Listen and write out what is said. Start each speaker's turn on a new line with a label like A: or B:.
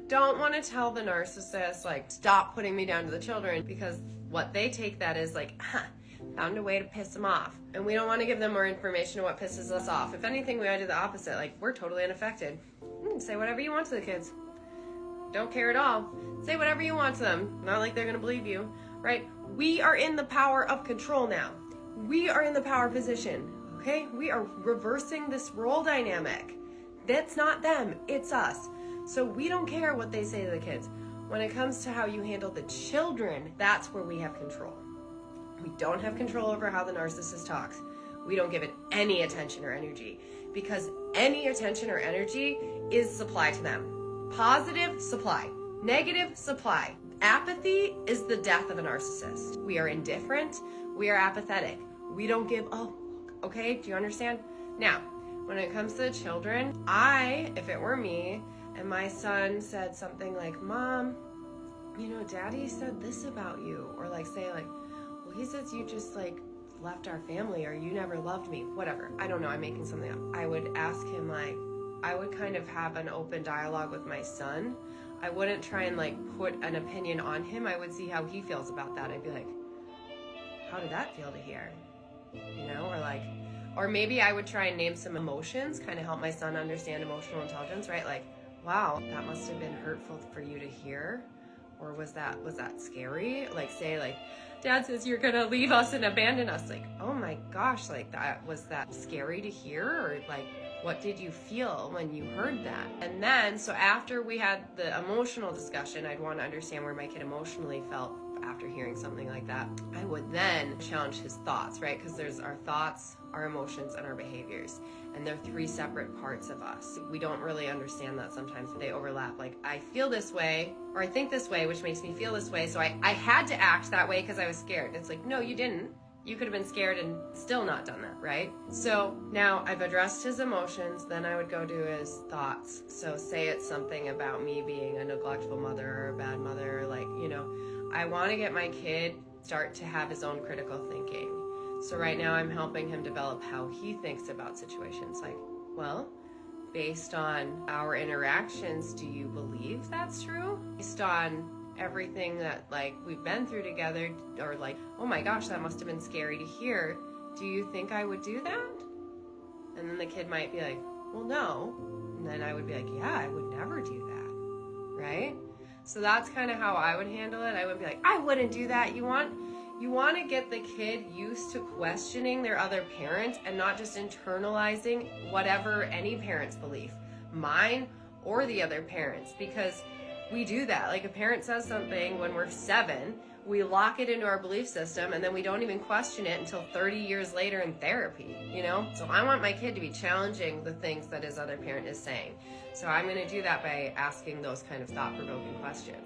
A: don't want to tell the narcissist, like, stop putting me down to the children, because what they take that is like, found a way to piss them off. And we don't want to give them more information of what pisses us off. If anything, we want to do the opposite. Like, we're totally unaffected. Say whatever you want to the kids. Don't care at all. Say whatever you want to them. Not like they're going to believe you, right? We are in the power of control now. We are in the power position, okay? We are reversing this role dynamic. That's not them, it's us. So we don't care what they say to the kids. When it comes to how you handle the children, that's where we have control. We don't have control over how the narcissist talks. We don't give it any attention or energy, because any attention or energy is supply to them. Positive, supply. Negative, supply. Apathy is the death of a narcissist. We are indifferent. We are apathetic. We don't give, okay, do you understand? Now, when it comes to the children, if it were me, and my son said something like, Mom, Daddy said this about you, or like say like, well, he says you just like left our family, or you never loved me, whatever. I don't know, I'm making something up. I would ask him, like, I would kind of have an open dialogue with my son. I wouldn't try and like put an opinion on him. I would see how he feels about that. I'd be like, how did that feel to hear? Or maybe I would try and name some emotions, kind of help my son understand emotional intelligence, right? Like, wow, that must have been hurtful for you to hear. Or was that scary? Like, say like, Dad says you're gonna leave us and abandon us. Like, oh my gosh, like was that scary to hear? Or like, what did you feel when you heard that? And then, so after we had the emotional discussion, I'd want to understand where my kid emotionally felt after hearing something like that. I would then challenge his thoughts, right? Because there's our thoughts, our emotions, and our behaviors. And they're three separate parts of us. We don't really understand that sometimes. They overlap. Like, I feel this way, or I think this way, which makes me feel this way. So I had to act that way because I was scared. It's like, no, you didn't. You could have been scared and still not done that, right? So now I've addressed his emotions, then I would go to his thoughts. So say it's something about me being a neglectful mother or a bad mother, like, I want to get my kid start to have his own critical thinking. So right now I'm helping him develop how he thinks about situations. Like, well, based on our interactions, do you believe that's true? Based on everything that like we've been through together, or like, oh my gosh, that must have been scary to hear, do you think I would do that? And then the kid might be like, well, no. And then I would be like, yeah, I would never do that, right? So that's kind of how I would handle it. I would be like, I wouldn't do that. You want to get the kid used to questioning their other parent and not just internalizing whatever any parent's belief, mine or the other parents, because we do that. Like, a parent says something when we're 7, we lock it into our belief system, and then we don't even question it until 30 years later in therapy, So I want my kid to be challenging the things that his other parent is saying. So I'm going to do that by asking those kind of thought-provoking questions.